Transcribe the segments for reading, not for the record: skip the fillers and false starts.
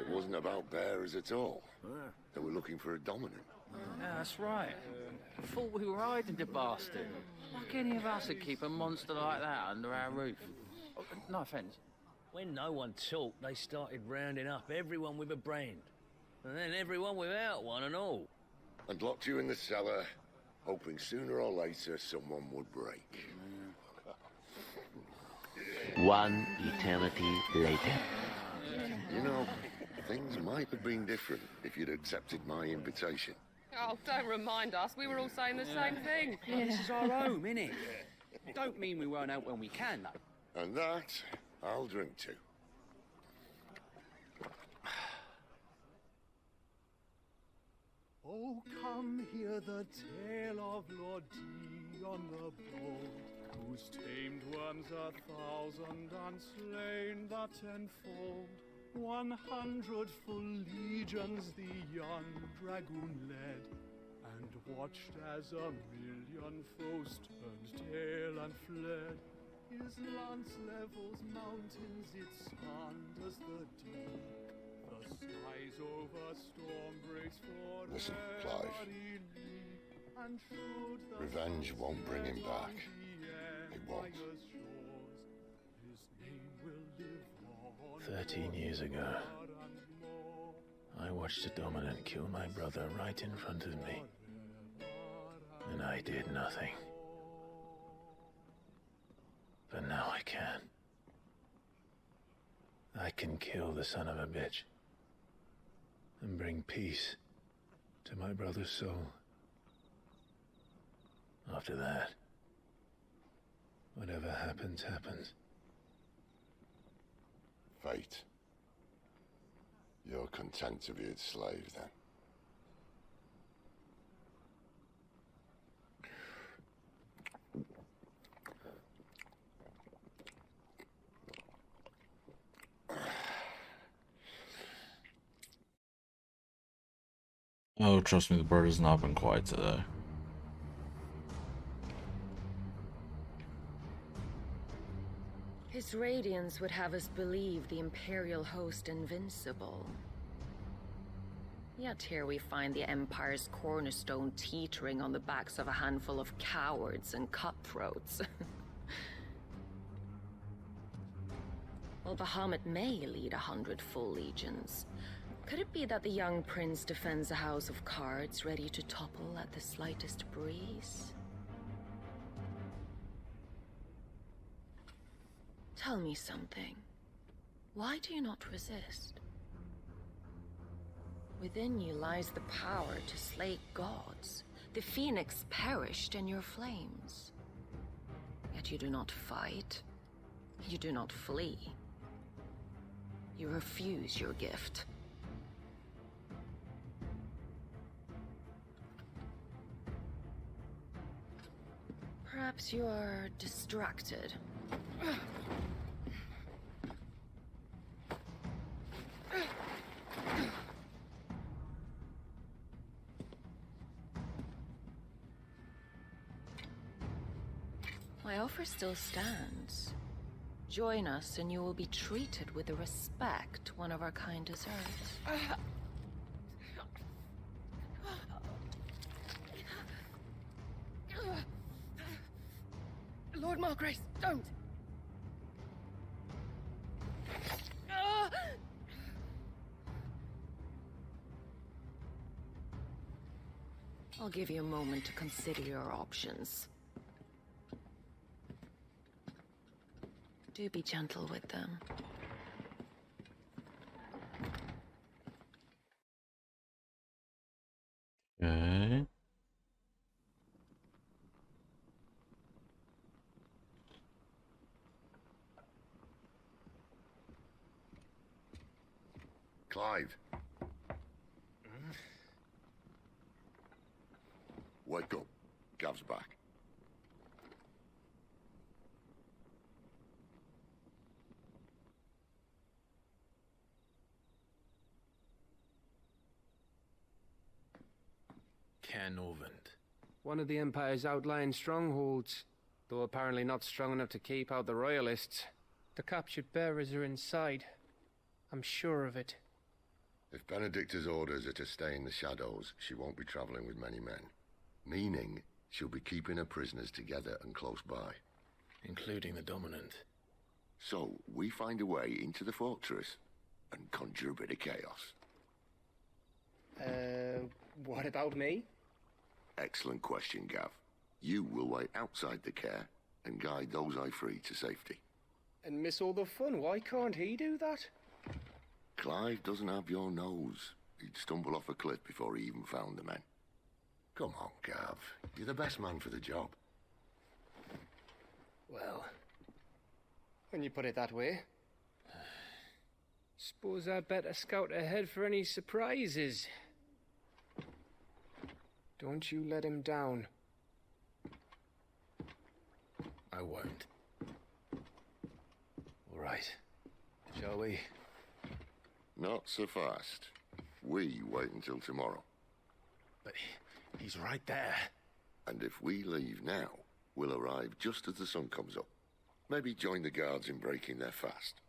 wasn't about bearers at all. They were looking for a dominant. Yeah, that's right. I thought we were hiding the bastard. Like any of us would keep a monster like that under our roof. Oh, no offence. When no one talked, they started rounding up everyone with a brand. And then everyone without one and all. And locked you in the cellar, hoping sooner or later someone would break. One eternity later. You know, things might have been different if you'd accepted my invitation. Oh, don't remind us. We were all saying the same thing. Yeah. This is our home, innit? Don't mean we won't out when we can, though. And that, I'll drink to. Oh, come hear the tale of Lord Dion the Bold, who's tamed worms 1,000 and slain the 10-fold. 100 full legions the young dragoon led, and watched as 1,000,000 foes turned tail and fled. His lance levels mountains, it sanders the deep. The skies over storm breaks for Listen, Clive. Revenge won't bring him back. It won't. 13 years ago, I watched a dominant kill my brother right in front of me, and I did nothing. But now I can. I can kill the son of a bitch and bring peace to my brother's soul. After that, whatever happens, happens. Fate. You're content to be its slave, then? Oh, trust me, the bird has not been quiet today. His radiance would have us believe the Imperial host invincible. Yet here we find the Empire's cornerstone teetering on the backs of a handful of cowards and cutthroats. Well, Bahamut may lead 100 full legions. Could it be that the young prince defends a house of cards ready to topple at the slightest breeze? Tell me something. Why do you not resist? Within you lies the power to slay gods. The phoenix perished in your flames. Yet you do not fight. You do not flee. You refuse your gift. Perhaps you are distracted. My offer still stands. Join us and you will be treated with the respect one of our kind deserves. Lord Margrace, don't! I'll give you a moment to consider your options. Do be gentle with them. Okay. Clive. Wake up. Gav's back. Canovant. One of the Empire's outlying strongholds, though apparently not strong enough to keep out the Royalists. The captured bearers are inside. I'm sure of it. If Benedicta's orders are to stay in the shadows, she won't be traveling with many men. Meaning, she'll be keeping her prisoners together and close by. Including the dominant. So, we find a way into the fortress and conjure a bit of chaos. What about me? Excellent question, Gav. You will wait outside the care and guide those I free to safety. And miss all the fun. Why can't he do that? Clive doesn't have your nose. He'd stumble off a cliff before he even found the men. Come on, Gav. You're the best man for the job. Well, when you put it that way. Suppose I'd better scout ahead for any surprises. Don't you let him down. I won't. All right. Shall we? Not so fast. We wait until tomorrow. But he's right there. And if we leave now, we'll arrive just as the sun comes up. Maybe join the guards in breaking their fast.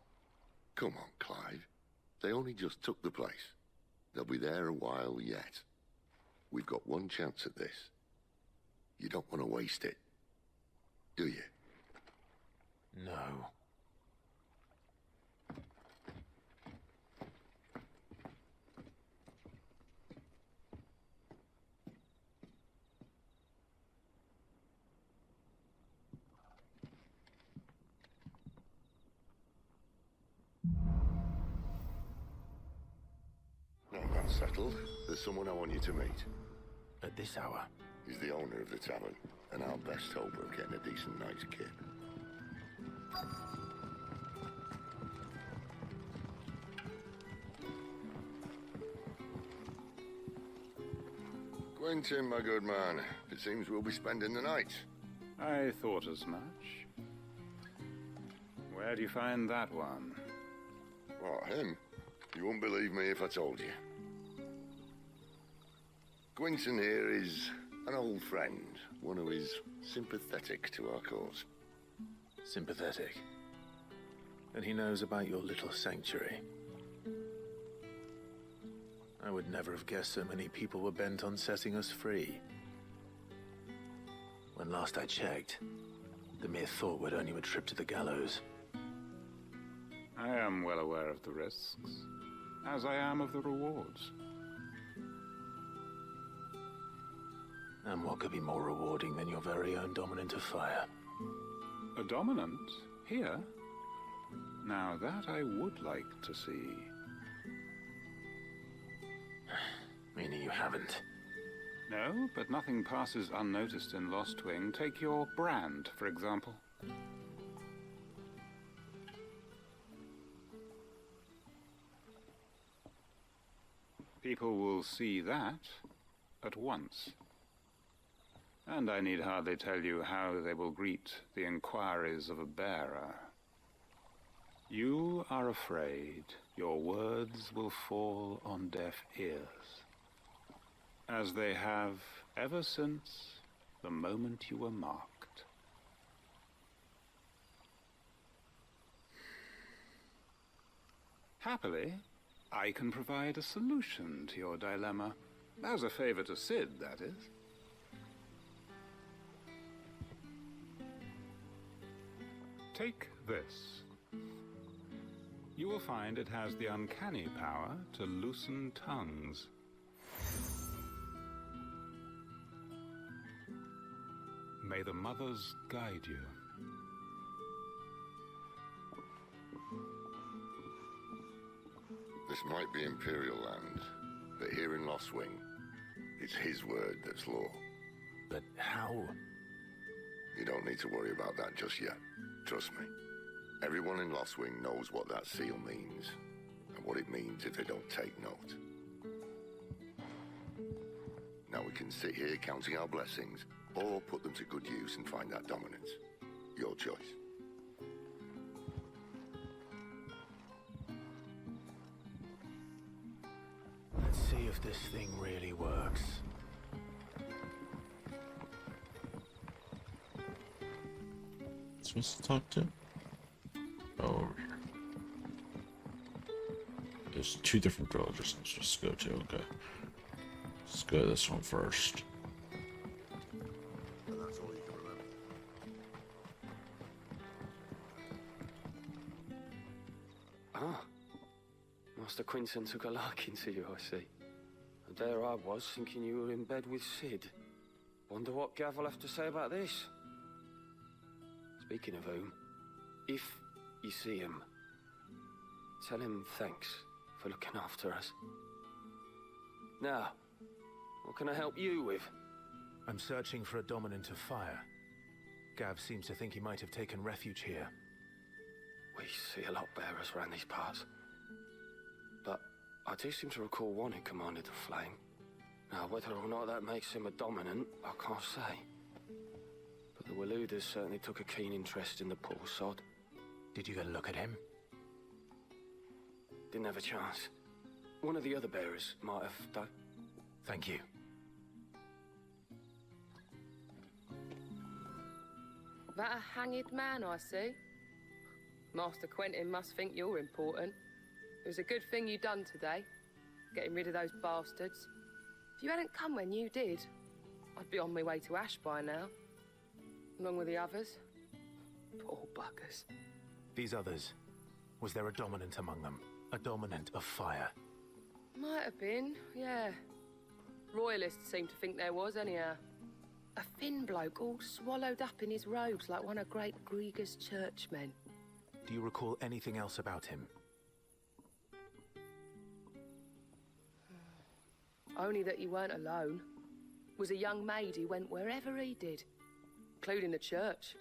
Come on, Clive. They only just took the place. They'll be there a while yet. We've got one chance at this. You don't want to waste it, do you? No. Now that's settled. There's someone I want you to meet. At this hour? He's the owner of the tavern, and our best hope of getting a decent night's kit. Quentin, my good man, it seems we'll be spending the night. I thought as much. Where do you find that one? What, him? You wouldn't believe me if I told you. Quentin here is an old friend, one who is sympathetic to our cause. Sympathetic. And he knows about your little sanctuary. I would never have guessed so many people were bent on setting us free. When last I checked, the mere thought would earn you a trip to the gallows. I am well aware of the risks, as I am of the rewards. And what could be more rewarding than your very own dominant of fire? A dominant? Here? Now that I would like to see. Meaning you haven't? No, but nothing passes unnoticed in Lost Wing. Take your brand, for example. People will see that at once. And I need hardly tell you how they will greet the inquiries of a bearer. You are afraid your words will fall on deaf ears, as they have ever since the moment you were marked. Happily, I can provide a solution to your dilemma. As a favor to Sid, that is. Take this. You will find it has the uncanny power to loosen tongues. May the mothers guide you. This might be Imperial land, but here in Lost Wing, it's his word that's law. But how? You don't need to worry about that just yet. Trust me. Everyone in Lost Wing knows what that seal means, and what it means if they don't take note. Now we can sit here counting our blessings, or put them to good use and find that dominance. Your choice. Let's see if this thing really works. Supposed to talk to? Oh, over here. There's two different villages. Let's just go to. Okay. Let's go to this one first. And that's all you can remember. Ah. Master Quinton took a liking to you, I see. And there I was, thinking you were in bed with Sid. Wonder what Gav will have to say about this. Speaking of whom, if you see him, tell him thanks for looking after us. Now, what can I help you with? I'm searching for a dominant of fire. Gav seems to think he might have taken refuge here. We see a lot bearers around these parts. But I do seem to recall one who commanded the flame. Now, whether or not that makes him a dominant, I can't say. But the Waluders certainly took a keen interest in the poor sod. Did you get a look at him? Didn't have a chance. One of the other bearers might have, though. Thank you. That a hanged man, I see. Master Quentin must think you're important. It was a good thing you done today, getting rid of those bastards. If you hadn't come when you did, I'd be on my way to Ash by now. Along with the others. Poor buggers. These others, was there a dominant among them? A dominant of fire? Might have been, yeah. Royalists seem to think there was, anyhow. A thin bloke all swallowed up in his robes like one of Great Grieger's churchmen. Do you recall anything else about him? Only that he weren't alone. Was a young maid who went wherever he did, including the church,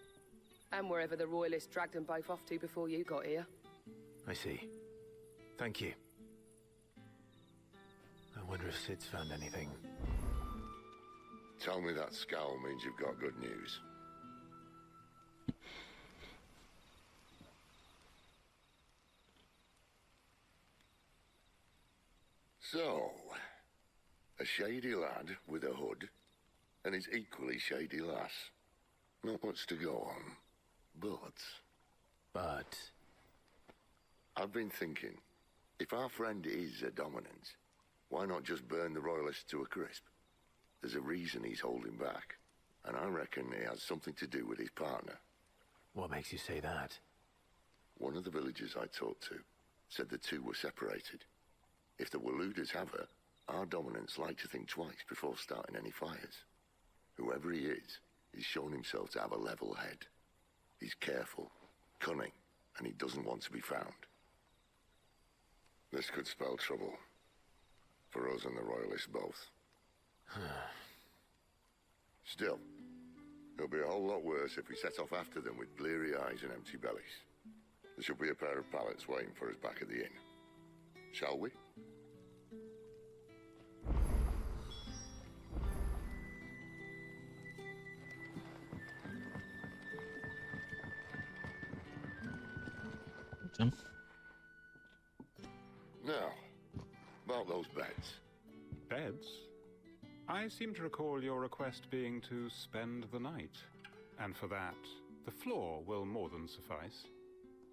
and wherever the Royalists dragged them both off to before you got here. I see. Thank you. I wonder if Sid's found anything. Tell me that scowl means you've got good news. So, a shady lad with a hood, and his equally shady lass. Not much to go on, but... I've been thinking, if our friend is a dominant, why not just burn the Royalists to a crisp? There's a reason he's holding back, and I reckon he has something to do with his partner. What makes you say that? One of the villagers I talked to said the two were separated. If the Waluders have her, our dominants like to think twice before starting any fires. Whoever he is, he's shown himself to have a level head. He's careful, cunning, and he doesn't want to be found. This could spell trouble. For us and the Royalists both. Still, it'll be a whole lot worse if we set off after them with bleary eyes and empty bellies. There should be a pair of pallets waiting for us back at the inn. Shall we? Tim? Now, about those beds. Beds? I seem to recall your request being to spend the night. And for that, the floor will more than suffice.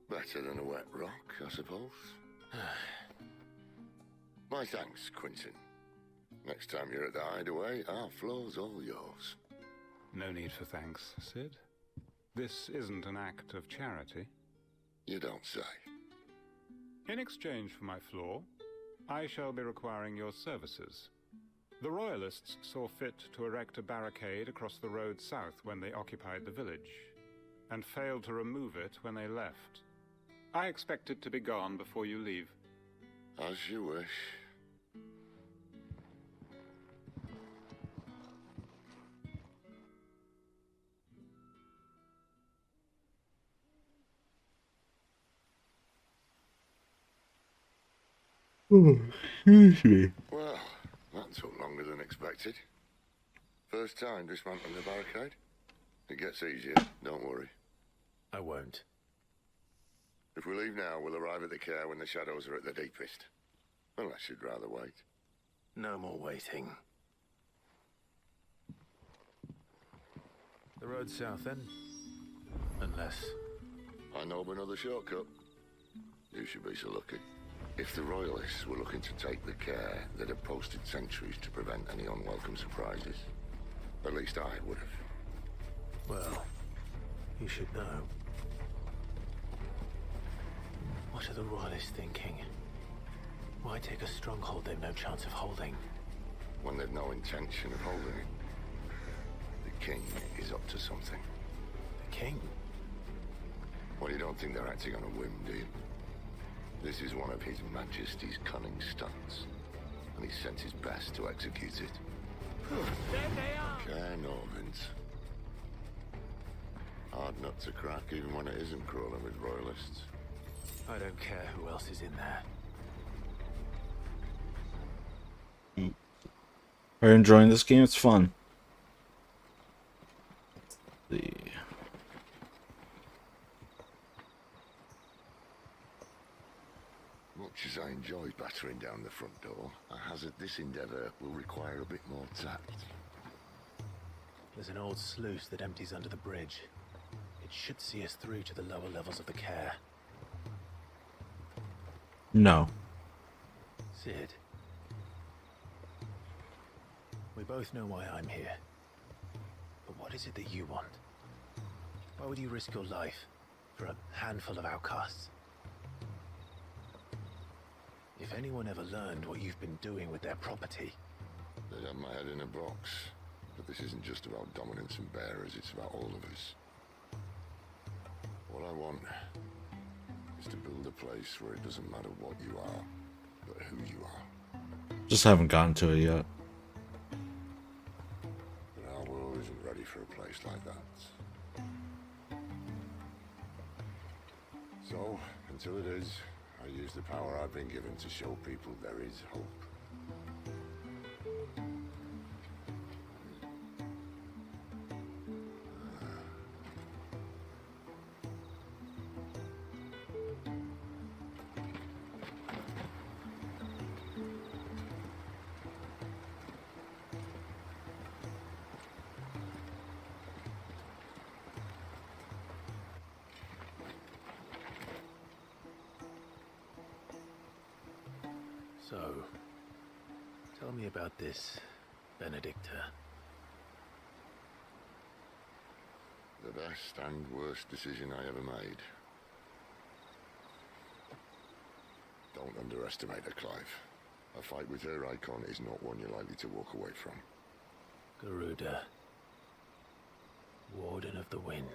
Better than a wet rock, I suppose. My thanks, Quinton. Next time you're at the hideaway, our floor's all yours. No need for thanks, Sid. This isn't an act of charity. You don't say. In exchange for my floor, I shall be requiring your services. The Royalists saw fit to erect a barricade across the road south when they occupied the village, and failed to remove it when they left. I expect it to be gone before you leave. As you wish. Excuse me. Well, that took longer than expected. First time dismantling the barricade? It gets easier, don't worry. I won't. If we leave now, we'll arrive at the care when the shadows are at the deepest. Unless you'd rather wait. No more waiting. The road south, then? Unless... I know of another shortcut. You should be so lucky. If the Royalists were looking to take the care, they'd have posted sentries to prevent any unwelcome surprises. At least I would have. Well, you should know. What are the Royalists thinking? Why take a stronghold they've no chance of holding? When they've no intention of holding it. The King is up to something. The King? Well, you don't think they're acting on a whim, do you? This is one of His Majesty's cunning stunts, and he sent his best to execute it. There they are! Care Norvins. Hard nut to crack, even when it isn't crawling with Royalists. I don't care who else is in there. Are you enjoying this game? It's fun. The Much as I enjoy battering down the front door, I hazard this endeavor will require a bit more tact. There's an old sluice that empties under the bridge. It should see us through to the lower levels of the care. no. Sid. We both know why I'm here. But what is it that you want? Why would you risk your life for a handful of outcasts? If anyone ever learned what you've been doing with their property... They'd have my head in a box. But this isn't just about dominance and bearers, it's about all of us. What I want is to build a place where it doesn't matter what you are, but who you are. Just haven't gotten to it yet. But our world isn't ready for a place like that. So, until it is, I use the power I've been given to show people there is hope. So, tell me about this, Benedicta. The best and worst decision I ever made. Don't underestimate her, Clive. A fight with her icon is not one you're likely to walk away from. Garuda. Warden of the Wind.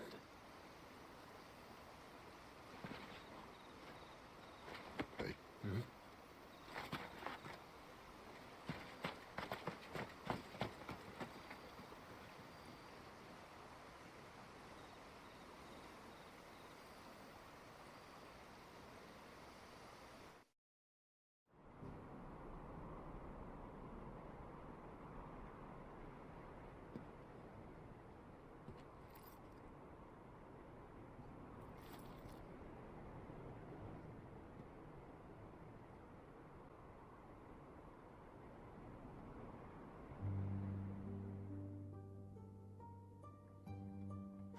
Hey? Hmm?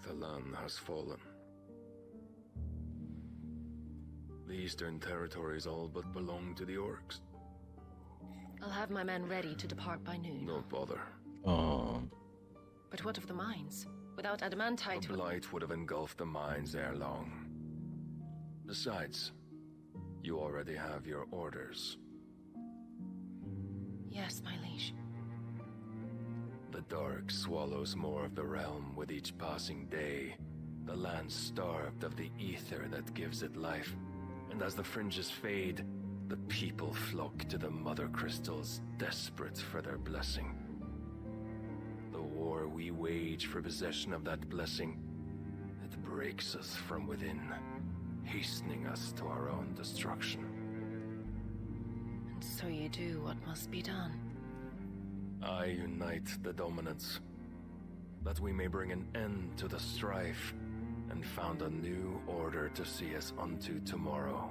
The land has fallen. The Eastern Territories all but belong to the Orcs. I'll have my men ready to depart by noon. Don't bother. But what of the mines? Without adamantite... The Blight would have engulfed the mines ere long. Besides, you already have your orders. Yes, my liege. The dark swallows more of the realm with each passing day. The land starved of the ether that gives it life. And as the fringes fade, the people flock to the mother crystals, desperate for their blessing. The war we wage for possession of that blessing, it breaks us from within, hastening us to our own destruction. And so you do what must be done. I unite the dominants, that we may bring an end to the strife, and found a new order to see us unto tomorrow.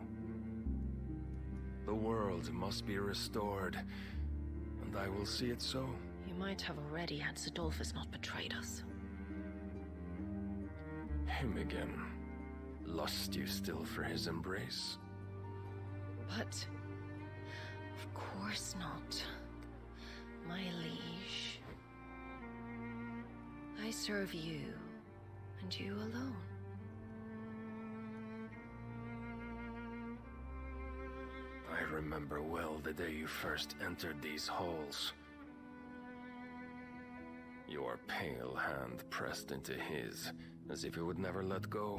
The world must be restored, and I will see it so. You might have already had Sidolphus not betrayed us. Him again. Lust you still for his embrace? But course not, my liege. I serve you, and you alone. I remember well the day you first entered these halls. Your pale hand pressed into his, as if it would never let go.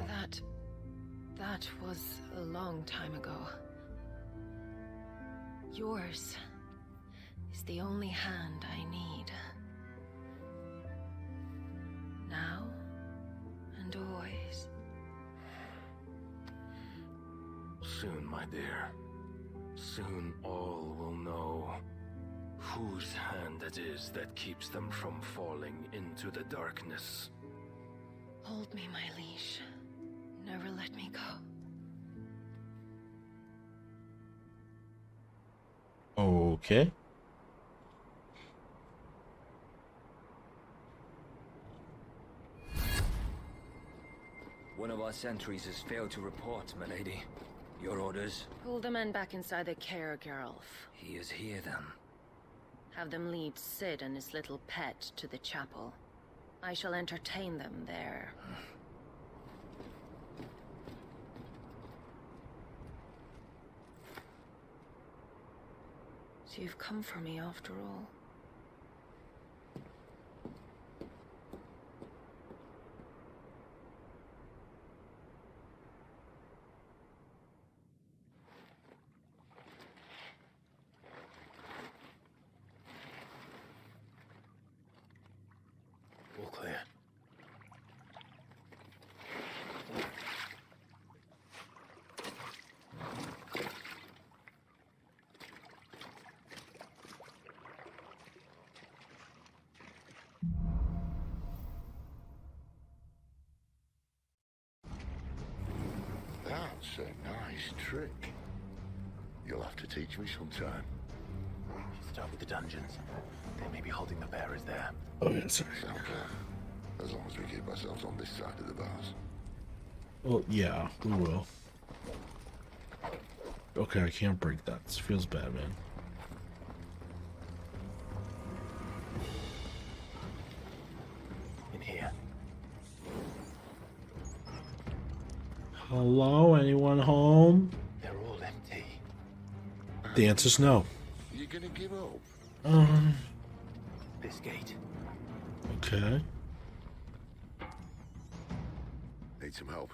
That was a long time ago. Yours is the only hand I need. Now and always. Soon, my dear. Soon all will know whose hand it is that keeps them from falling into the darkness. Hold me, my liege. Never let me go. Okay. One of our sentries has failed to report, milady. Your orders? Pull the men back inside the care, Geralt. He is here, then. Have them lead Sid and his little pet to the chapel. I shall entertain them there. So you've come for me after all. All clear. That's a nice trick. You'll have to teach me sometime. Start with the dungeons. They may be holding the bearers there. Oh, yeah, sorry. Sound plan. As long as we keep ourselves on this side of the bars. Well, yeah, we will. Okay, I can't break that. This feels bad, man. In here. Hello? Anyone home? They're all empty. The answer's no. You gonna give up? This gate. Okay. Need some help?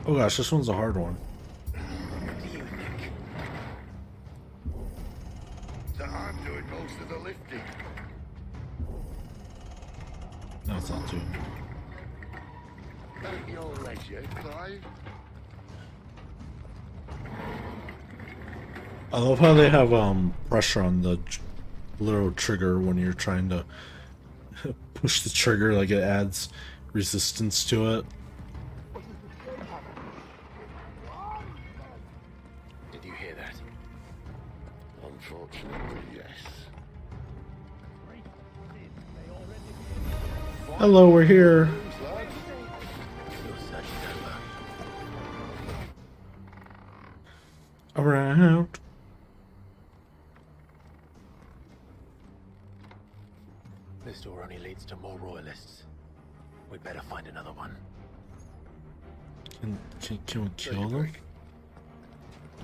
Oh gosh, this one's a hard one. What do you think? So I'm doing most of the lifting. No, it's not too. At your leisure, Clive. I love how they have pressure on the little trigger when you're trying to push the trigger, like it adds resistance to it. Did you hear that? Unfortunately, yes. Hello, we're here. Your search is over. Around. This door only leads to more royalists. We'd better find another one. Can we kill them?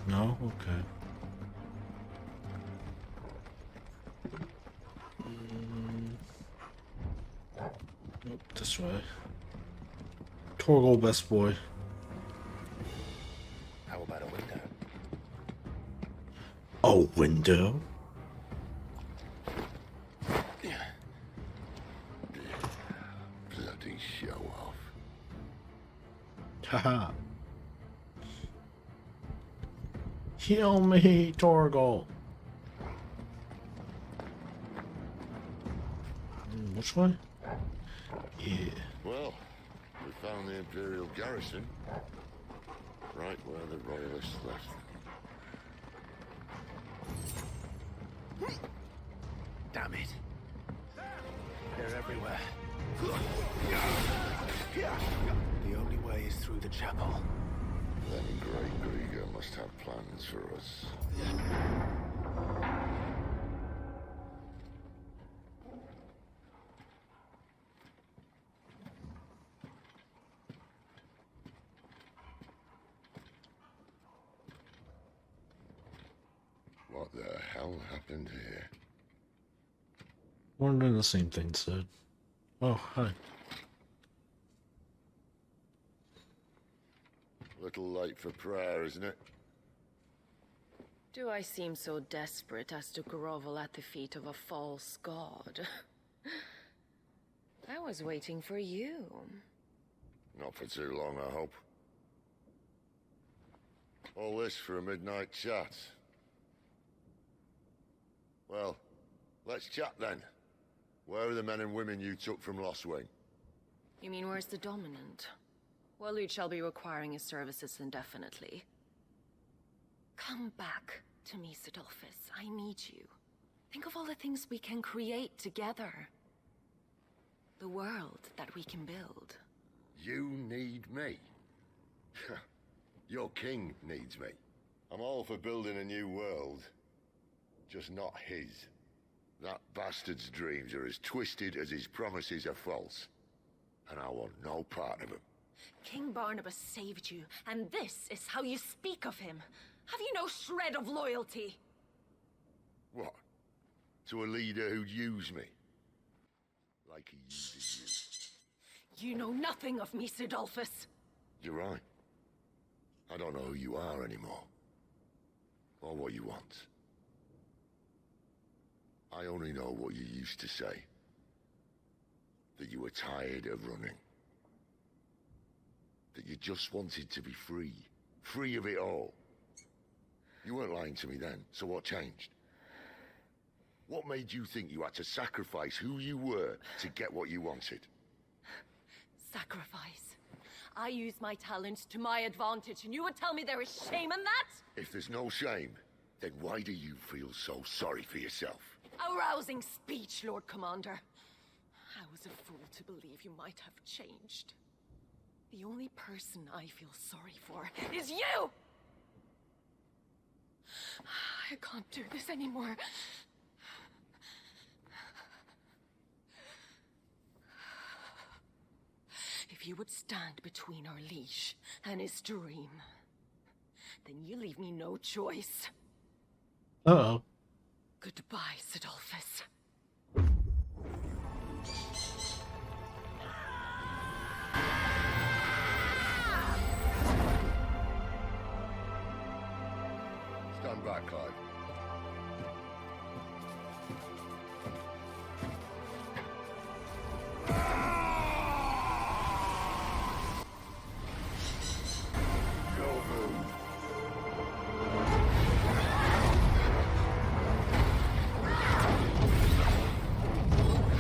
No? Okay. Nope, this way. Torgal, best boy. How about a window? A window? Bloody show off. Haha. Heal me, Torgal. Which way? Yeah. Well, we found the Imperial garrison. Right where the Royalists left. Damn it. They're everywhere. The only way is through the chapel. Then Great Grieger must have plans for us. What the hell happened here? Wondering the same thing, Sid. Oh, hi. Little late for prayer, isn't it? Do I seem so desperate as to grovel at the feet of a false god? I was waiting for you. Not for too long, I hope. All this for a midnight chat. Well, let's chat then. Where are the men and women you took from Lost Wing? You mean where's the dominant? Well, you shall be requiring his services indefinitely. Come back to me, Sidolphus. I need you. Think of all the things we can create together. The world that we can build. You need me? Your king needs me. I'm all for building a new world. Just not his. That bastard's dreams are as twisted as his promises are false. And I want no part of them. King Barnabas saved you, and this is how you speak of him. Have you no shred of loyalty? What? To a leader who'd use me? Like he uses you? You know nothing of me, Sidolphus. You're right. I don't know who you are anymore. Or what you want. I only know what you used to say. That you were tired of running. That you just wanted to be free. Free of it all. You weren't lying to me then, so what changed? What made you think you had to sacrifice who you were to get what you wanted? Sacrifice. I use my talents to my advantage, and you would tell me there is shame in that? If there's no shame, then why do you feel so sorry for yourself? A rousing speech, Lord Commander. I was a fool to believe you might have changed. The only person I feel sorry for is you! I can't do this anymore. If you would stand between our leash and his dream, then you leave me no choice. Uh-oh. Goodbye, Sidolphus. Stand back, Clive.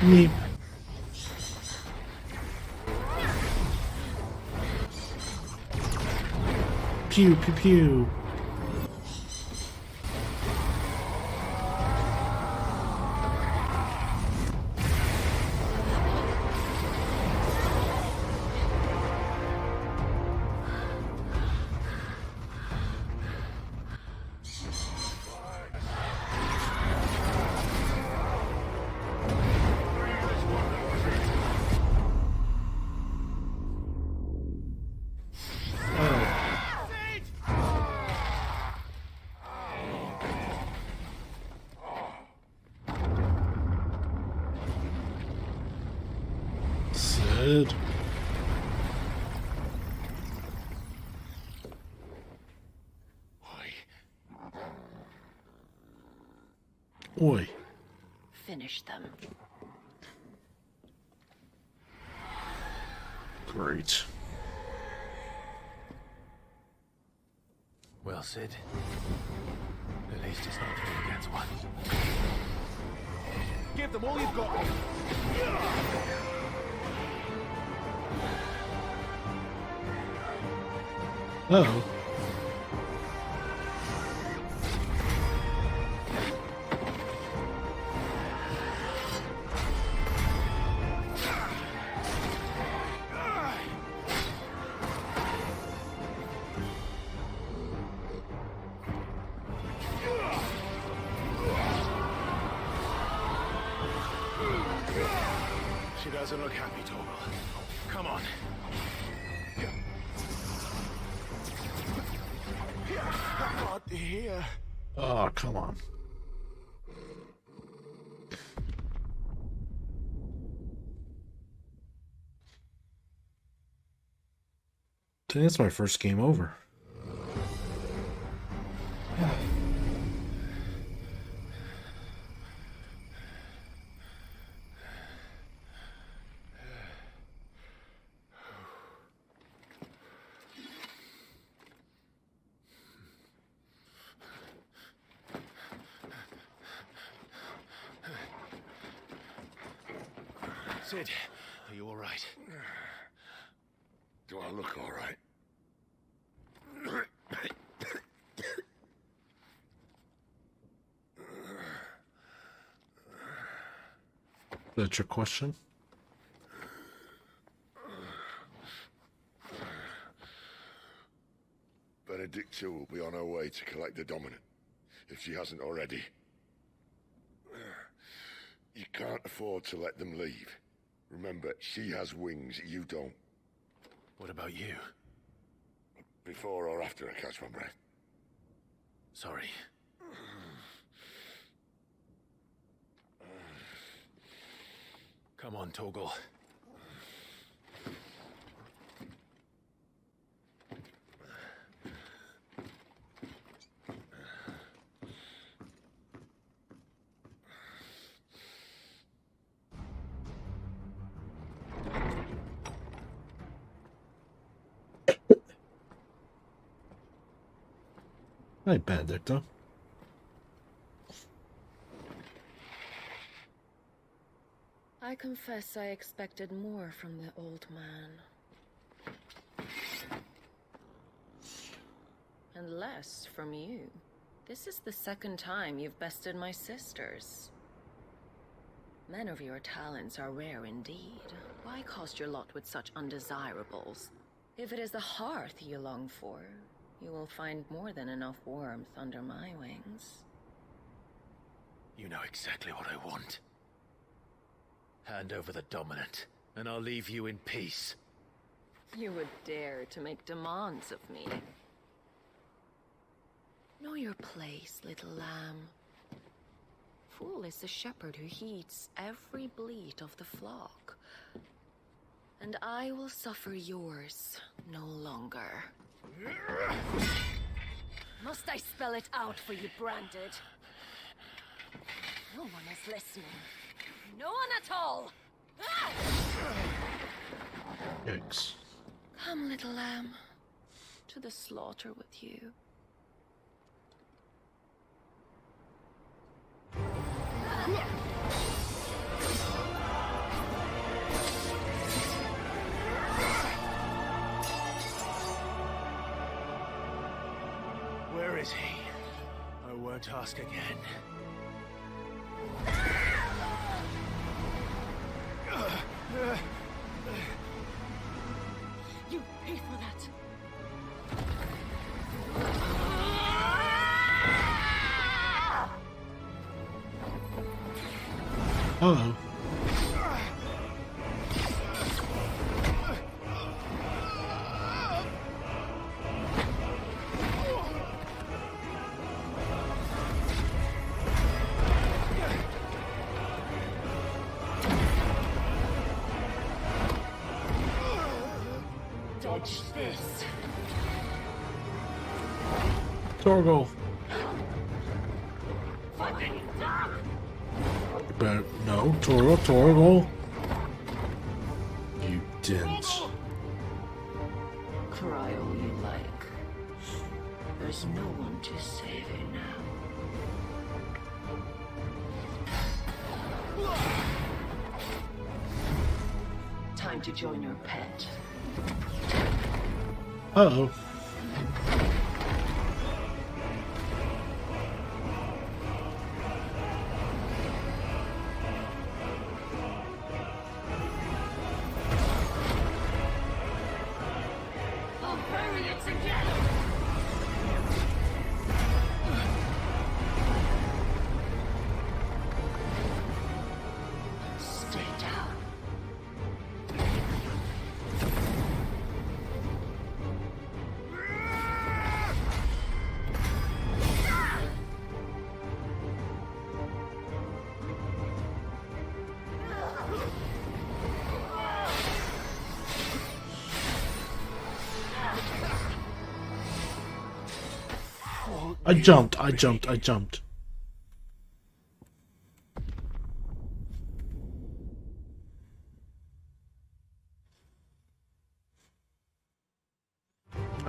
Meep. Pew, pew, pew. Sid. Oi. Finish them. Great. Well, Sid. At least it's not 3 against 1. Give them all you've got. Uh-oh. doesn't look happy, Torgal. Come on. Not here. Oh, come on. I think that's my first game over. Sid, are you all right? Do I look all right? That's your question? Benedicta will be on her way to collect the dominant, if she hasn't already. You can't afford to let them leave. Remember, she has wings, you don't. What about you? Before or after I catch my breath? Sorry. Come on, Torgal. Hi, Benedicta. I confess I expected more from the old man. And less from you. This is the second time you've bested my sisters. Men of your talents are rare indeed. Why cast your lot with such undesirables? If it is the hearth you long for, you will find more than enough warmth under my wings. You know exactly what I want. Hand over the dominant, and I'll leave you in peace. You would dare to make demands of me. Know your place, little lamb. Fool is the shepherd who heeds every bleat of the flock. And I will suffer yours no longer. Must I spell it out for you, Branded? No one is listening. No one at all! Ah! Yikes. Come, little lamb, to the slaughter with you. Where is he? I won't ask again. You pay for that. Uh-oh. Dodge this. Torgal. Fucking dog! But no, Torgal. You didn't. Cry all you like. There's no one to save you now. Time to join your pet. Uh-oh. I'll bury it together! Stay down. I jumped. I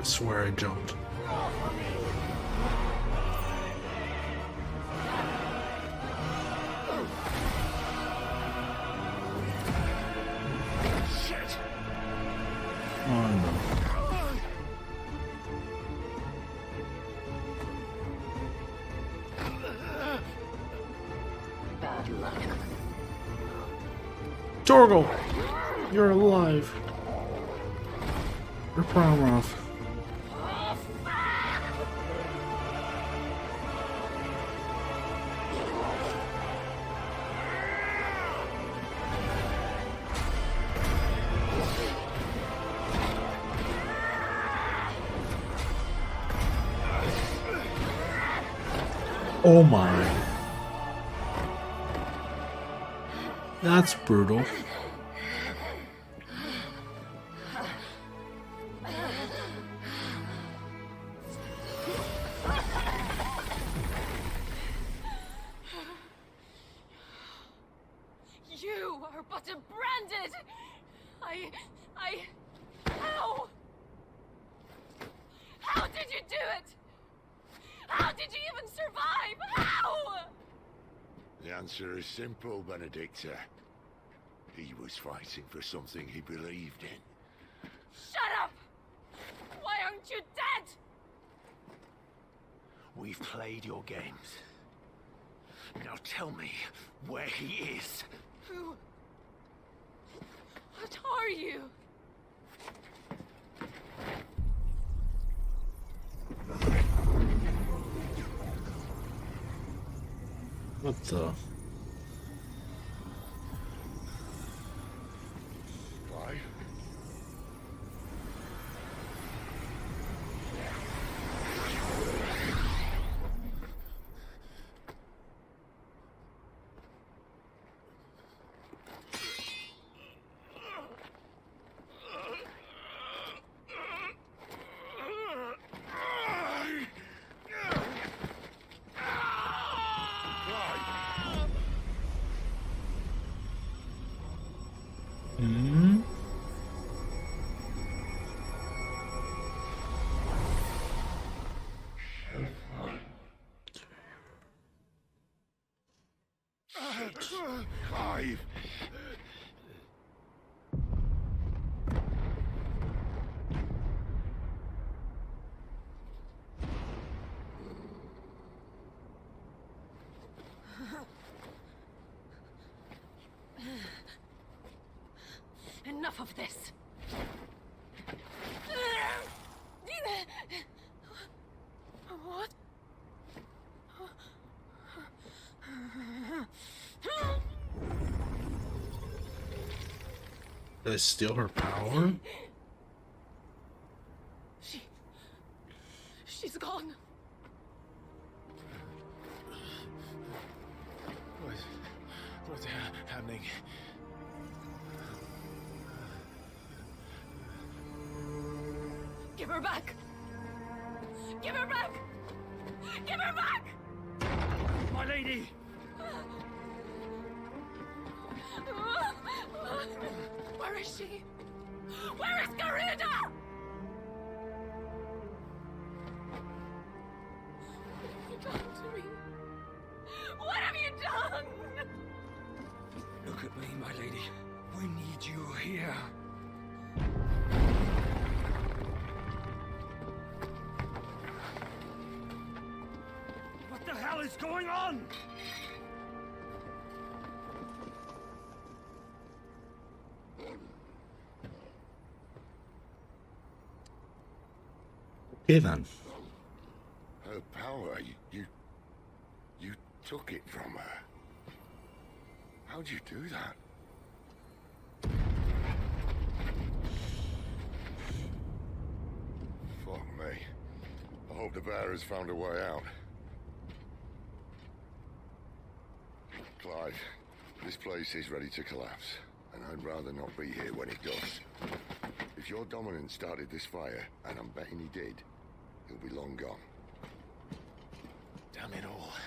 swear I jumped. Shit! Oh no. Bad luck. Torgal! You're alive. You're Promroth. Oh my. That's brutal. You are but a branded. How? How did you do it? How did you even survive? How? The answer is simple, Benedicta. He was fighting for something he believed in. Shut up! Why aren't you dead? We've played your games. Now tell me where he is. Who? What are you? What the? Clive? Hmm? Clive! Enough of this. What? Did I steal her power? She's gone. What's happening? Give her back! Give her back! Give her back! My lady! Where is she? Where is Garuda? What have you done to me? What have you done? Look at me, my lady. We need you here. What the hell is going on? Okay then. Her power, you took it from her. How'd you do that? Fuck me. I hope the bearers found a way out. Clive, this place is ready to collapse, and I'd rather not be here when it does. If your dominant started this fire, and I'm betting he did, he'll be long gone. Damn it all.